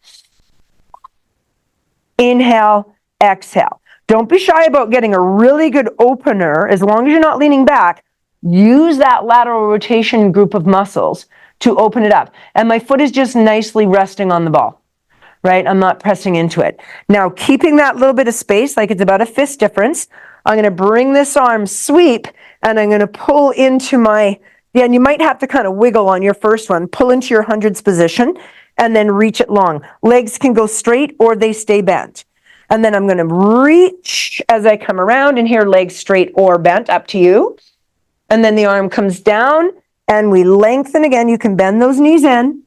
Inhale, exhale. Don't be shy about getting a really good opener. As long as you're not leaning back, use that lateral rotation group of muscles to open it up. And my foot is just nicely resting on the ball, right? I'm not pressing into it. Now, keeping that little bit of space, like it's about a fist difference, I'm going to bring this arm sweep, and I'm going to pull into my, and you might have to kind of wiggle on your first one, pull into your hundreds position, and then reach it long. Legs can go straight or they stay bent. And then I'm going to reach as I come around, and here, legs straight or bent, up to you. And then the arm comes down, and we lengthen again. You can bend those knees in.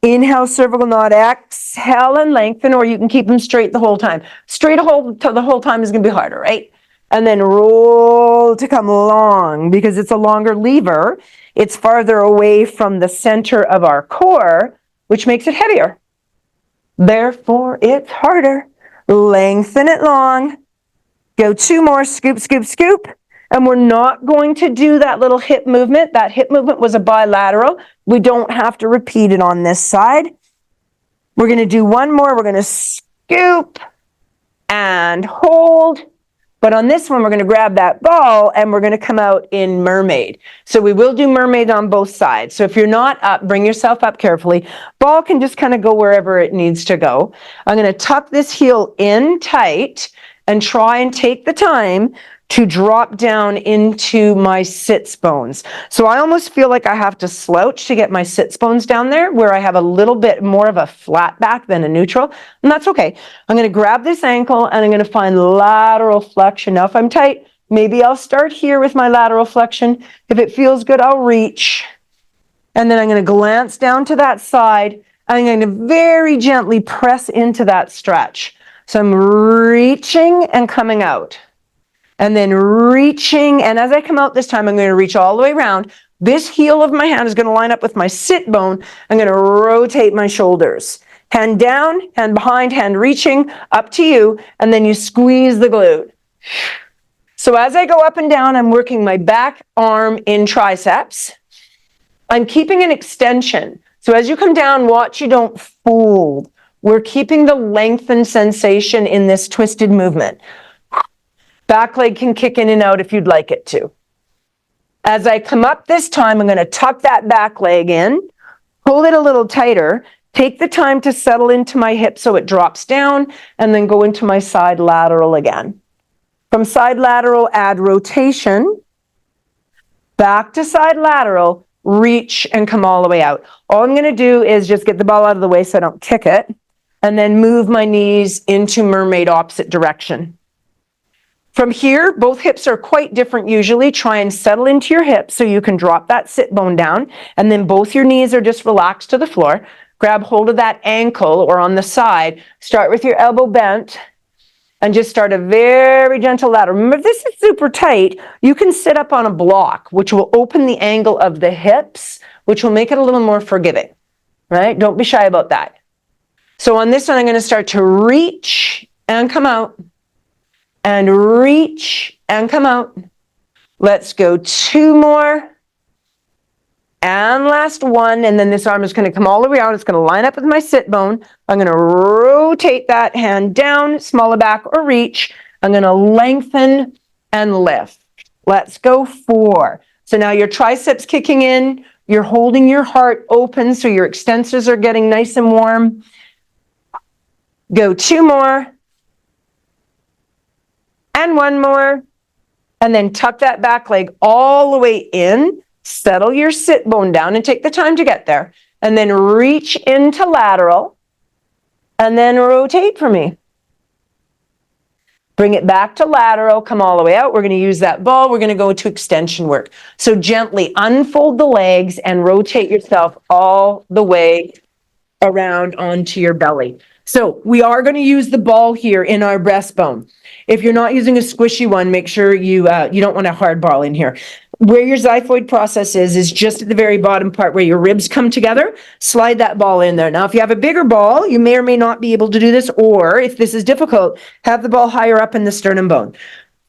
Inhale, cervical knot, exhale and lengthen, or you can keep them straight the whole time. Straight the whole time is going to be harder, right? And then roll to come long, because it's a longer lever. It's farther away from the center of our core, which makes it heavier. Therefore, it's harder. Lengthen it long. Go 2 more, scoop, scoop, scoop. And we're not going to do that little hip movement. That hip movement was a bilateral. We don't have to repeat it on this side. We're going to do 1 more. We're going to scoop and hold. But on this one, we're going to grab that ball and we're going to come out in Mermaid. So we will do Mermaid on both sides. So if you're not up, bring yourself up carefully. Ball can just kind of go wherever it needs to go. I'm going to tuck this heel in tight and try and take the time to drop down into my sits bones. So I almost feel like I have to slouch to get my sits bones down there, where I have a little bit more of a flat back than a neutral, and that's okay. I'm going to grab this ankle and I'm going to find lateral flexion. Now if I'm tight, maybe I'll start here with my lateral flexion. If it feels good, I'll reach. And then I'm going to glance down to that side. I'm going to very gently press into that stretch. So I'm reaching and coming out. And then reaching, and as I come out this time, I'm going to reach all the way around. This heel of my hand is going to line up with my sit bone. I'm going to rotate my shoulders. Hand down, hand behind, hand reaching, up to you, and then you squeeze the glute. So as I go up and down, I'm working my back arm in triceps. I'm keeping an extension. So as you come down, watch you don't fold. We're keeping the lengthened sensation in this twisted movement. Back leg can kick in and out if you'd like it to. As I come up this time, I'm going to tuck that back leg in, pull it a little tighter, take the time to settle into my hip so it drops down, and then go into my side lateral again. From side lateral, add rotation, back to side lateral, reach and come all the way out. All I'm going to do is just get the ball out of the way so I don't kick it, and then move my knees into Mermaid opposite direction. From here, both hips are quite different usually. Try and settle into your hips so you can drop that sit bone down, and then both your knees are just relaxed to the floor. Grab hold of that ankle or on the side. Start with your elbow bent and just start a very gentle lateral. Remember, if this is super tight, you can sit up on a block, which will open the angle of the hips, which will make it a little more forgiving, right? Don't be shy about that. So on this one, I'm going to start to reach and come out. And reach and come out. Let's go 2 more. And last one, and then this arm is going to come all the way out. It's going to line up with my sit bone. I'm going to rotate that hand down, smaller back or reach. I'm going to lengthen and lift. Let's go 4. So now your triceps kicking in. You're holding your heart open so your extensors are getting nice and warm. Go 2 more. And 1 more. And then tuck that back leg all the way in. Settle your sit bone down and take the time to get there. And then reach into lateral. And then rotate for me. Bring it back to lateral. Come all the way out. We're going to use that ball. We're going to go to extension work. So gently unfold the legs and rotate yourself all the way around onto your belly. So we are going to use the ball here in our breastbone. If you're not using a squishy one, make sure you don't want a hard ball in here. Where your xiphoid process is just at the very bottom part where your ribs come together. Slide that ball in there. Now, if you have a bigger ball, you may or may not be able to do this, or if this is difficult, have the ball higher up in the sternum bone.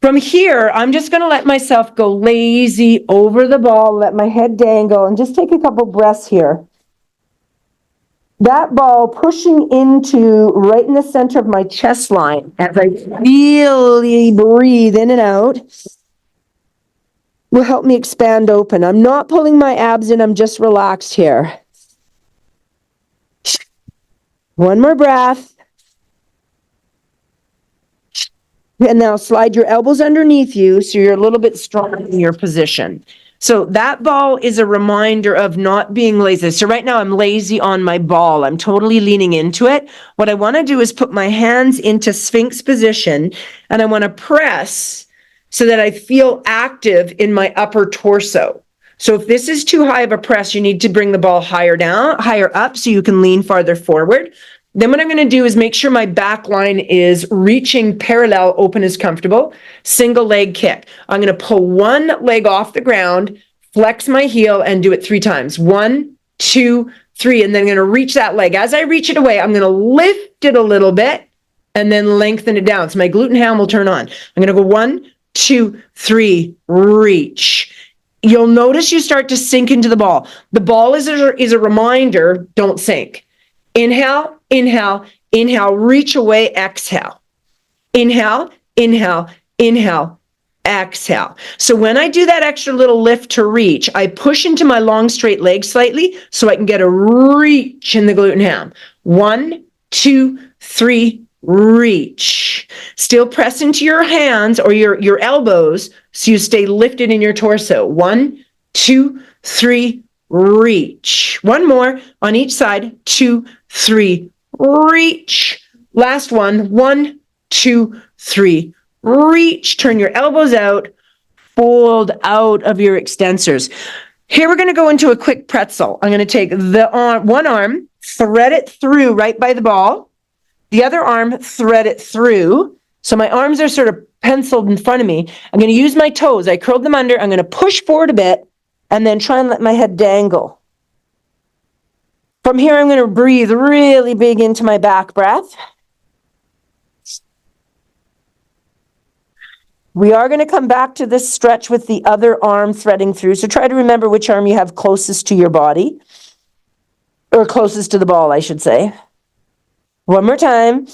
From here, I'm just going to let myself go lazy over the ball, let my head dangle, and just take a couple breaths here. That ball pushing into right in the center of my chest line as I really breathe in and out will help me expand open. I'm not pulling my abs in, I'm just relaxed here. 1 more breath. And now slide your elbows underneath you so you're a little bit stronger in your position. So that ball is a reminder of not being lazy. So right now I'm lazy on my ball. I'm totally leaning into it. What I want to do is put my hands into Sphinx position, and I want to press so that I feel active in my upper torso. So if this is too high of a press, you need to bring the ball higher up so you can lean farther forward. Then what I'm going to do is make sure my back line is reaching parallel, open as comfortable. Single leg kick. I'm going to pull one leg off the ground, flex my heel, and do it 3 times. 1, 2, 3. And then I'm going to reach that leg. As I reach it away, I'm going to lift it a little bit and then lengthen it down. So my glute and ham will turn on. I'm going to go 1, 2, 3, reach. You'll notice you start to sink into the ball. The ball is a reminder, don't sink. Inhale, inhale, inhale, reach away, exhale. Inhale, inhale, inhale, exhale. So when I do that extra little lift to reach, I push into my long straight leg slightly so I can get a reach in the glute and ham. 1, 2, 3, reach. Still press into your hands or your elbows so you stay lifted in your torso. 1, 2, 3, reach. 1 more on each side. 2, 3, reach. Last one. 1, 2, 3, reach. Turn your elbows out. Fold out of your extensors. Here we're going to go into a quick pretzel. I'm going to take one arm, thread it through right by the ball. The other arm, thread it through. So my arms are sort of penciled in front of me. I'm going to use my toes. I curled them under. I'm going to push forward a bit and then try and let my head dangle. From here, I'm going to breathe really big into my back breath. We are going to come back to this stretch with the other arm threading through. So try to remember which arm you have closest to your body, or closest to the ball, I should say. 1 more time.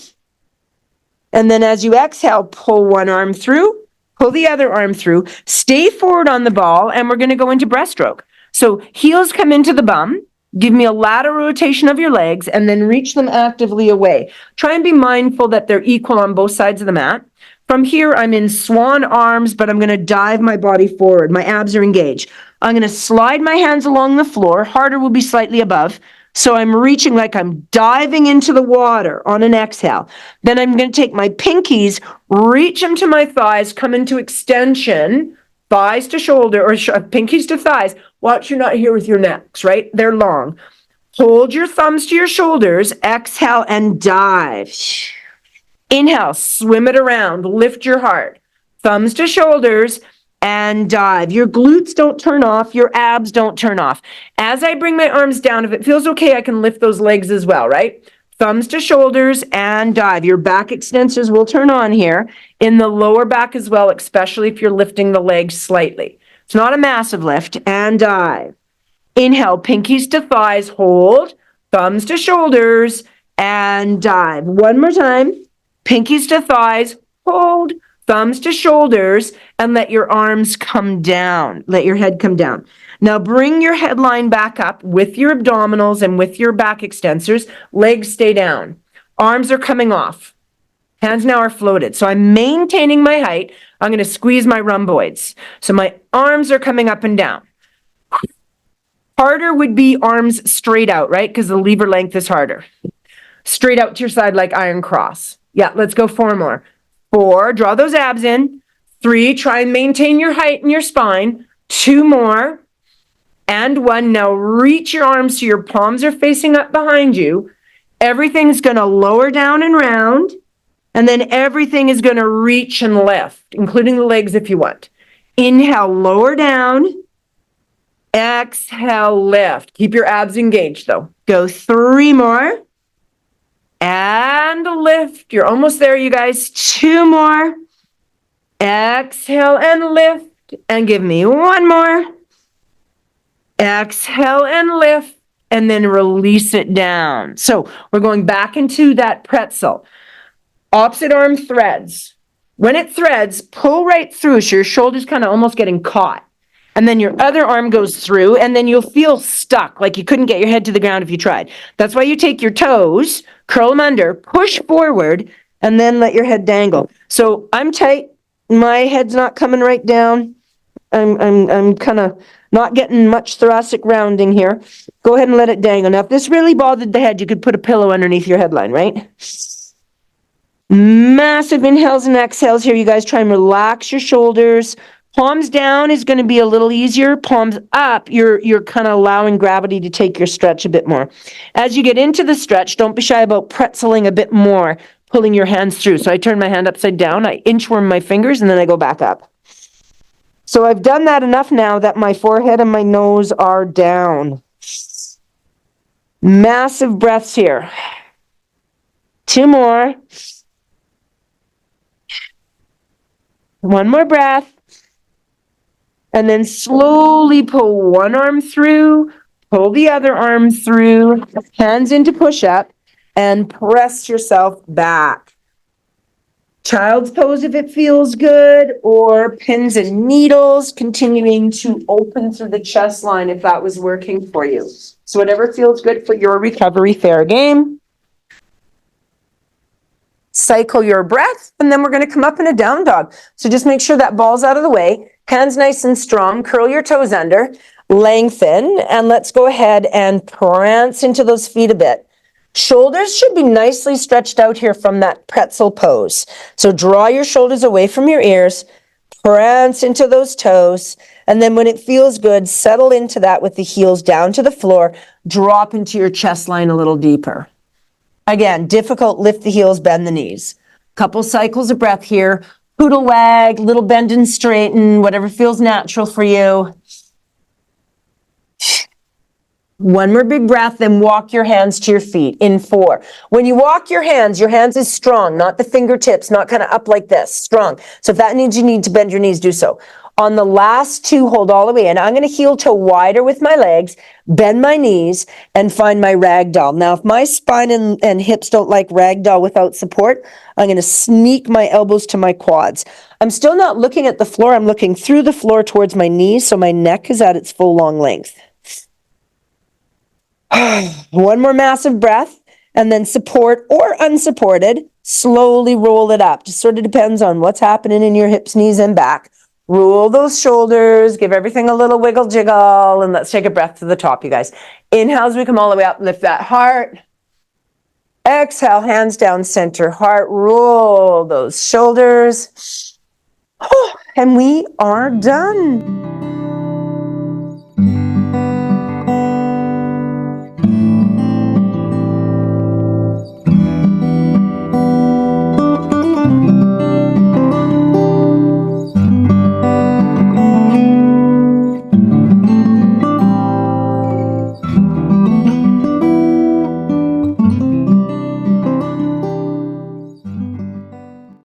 And then as you exhale, pull one arm through, pull the other arm through, stay forward on the ball, and we're going to go into breaststroke. So heels come into the bum, give me a lateral rotation of your legs, and then reach them actively away. Try and be mindful that they're equal on both sides of the mat. From here, I'm in swan arms, but I'm going to dive my body forward. My abs are engaged. I'm going to slide my hands along the floor. Harder will be slightly above. So I'm reaching like I'm diving into the water on an exhale. Then I'm going to take my pinkies, reach them to my thighs, come into extension, thighs to shoulder, or pinkies to thighs. Watch you're not here with your necks, right? They're long. Hold your thumbs to your shoulders, exhale and dive. Inhale, swim it around, lift your heart. Thumbs to shoulders and dive. Your glutes don't turn off, your abs don't turn off. As I bring my arms down, if it feels okay, I can lift those legs as well, right? thumbs to shoulders, and dive. Your back extensors will turn on here in the lower back as well, especially if you're lifting the legs slightly. It's not a massive lift, and dive. Inhale, pinkies to thighs, hold, thumbs to shoulders, and dive. One more time, pinkies to thighs, hold, thumbs to shoulders, and let your arms come down. Let your head come down. Now bring your headline back up with your abdominals and with your back extensors. Legs stay down. Arms are coming off. Hands now are floated. So I'm maintaining my height. I'm going to squeeze my rhomboids. So my arms are coming up and down. Harder would be arms straight out, right? Because the lever length is harder. Straight out to your side like iron cross. Yeah, let's go 4 more. 4, draw those abs in. 3, try and maintain your height in your spine. 2 more. And 1. Now reach your arms so your palms are facing up behind you. Everything's going to lower down and round. And then everything is going to reach and lift, including the legs if you want. Inhale, lower down. Exhale, lift. Keep your abs engaged though. Go 3 more. And lift. You're almost there, you guys. 2 more. Exhale and lift. And give me 1 more. Exhale and lift. And then release it down. So we're going back into that pretzel. Opposite arm threads. When it threads, pull right through so your shoulder's kind of almost getting caught. And then your other arm goes through, and then you'll feel stuck, like you couldn't get your head to the ground if you tried. That's why you take your toes, curl them under, push forward, and then let your head dangle. So I'm tight. My head's not coming right down. I'm kind of not getting much thoracic rounding here. Go ahead and let it dangle. Now, if this really bothered the head, you could put a pillow underneath your headline, right? Massive inhales and exhales here. You guys try and relax your shoulders. Palms down is going to be a little easier. Palms up, you're kind of allowing gravity to take your stretch a bit more. As you get into the stretch, don't be shy about pretzeling a bit more, pulling your hands through. So I turn my hand upside down, I inchworm my fingers, and then I go back up. So I've done that enough now that my forehead and my nose are down. Massive breaths here. 2 more. 1 more breath. And then slowly pull one arm through, pull the other arm through, hands into push-up, and press yourself back. Child's pose if it feels good, or pins and needles, continuing to open through the chest line if that was working for you. So whatever feels good for your recovery, fair game. Cycle your breath, and then we're going to come up in a down dog. So just make sure that ball's out of the way. Hands nice and strong. Curl your toes under. Lengthen. And let's go ahead and prance into those feet a bit. Shoulders should be nicely stretched out here from that pretzel pose. So draw your shoulders away from your ears. Prance into those toes. And then when it feels good, settle into that with the heels down to the floor. Drop into your chest line a little deeper. Again, difficult, lift the heels, bend the knees. Couple cycles of breath here. Poodle wag, little bend and straighten, whatever feels natural for you. 1 more big breath, then walk your hands to your feet in 4. When you walk your hands is strong, not the fingertips, not kind of up like this, strong. So if that means you need to bend your knees, do so. On the last 2, hold all the way in. I'm going to heel toe wider with my legs, bend my knees, and find my ragdoll. Now, if my spine and hips don't like ragdoll without support, I'm going to sneak my elbows to my quads. I'm still not looking at the floor. I'm looking through the floor towards my knees, so my neck is at its full long length. 1 more massive breath, and then support or unsupported, slowly roll it up. Just sort of depends on what's happening in your hips, knees, and back. Roll those shoulders, give everything a little wiggle jiggle, and let's take a breath to the top, you guys. Inhale as we come all the way up, lift that heart. Exhale, hands down center, heart, roll those shoulders. And we are done.